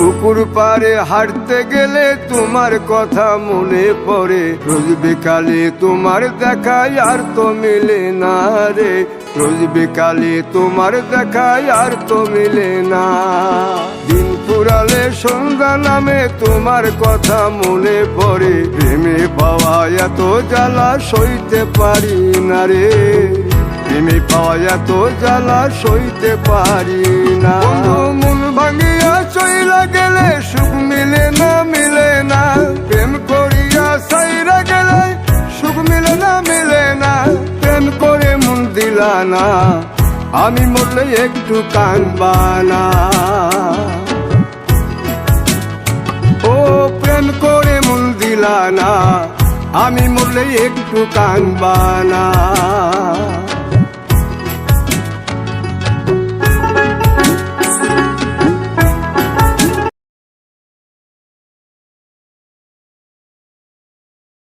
পুকুর পাড়ে হাঁটতে গেলে তোমার কথা মনে পড়ে, রোজ বিকালে তোমার দেখায় আর তো মিলে না রে, রোজ বিকালে তোমার দেখায় আর তো মিলে না। দিন ফুরালে সন্ধ্যা নামে তোমার কথা মনে পড়ে, প্রেমে পাওয়া এত জ্বালা সইতে পারি না রে, প্রেমে পাওয়া এত জ্বালা সইতে পারি না। মন ভাঙিয়া চইলা গেলে সুখ মিলে না, মিলে না, প্রেম করিয়া সাইরা গেলে সুখ মিলে না, মিলে না, প্রেম করে মন দিলা না, আমি মরলে একটু কাঁদবা না। ও প্রেম করে মন দিলা না, আমি মরলে একটু কাঁদবা না।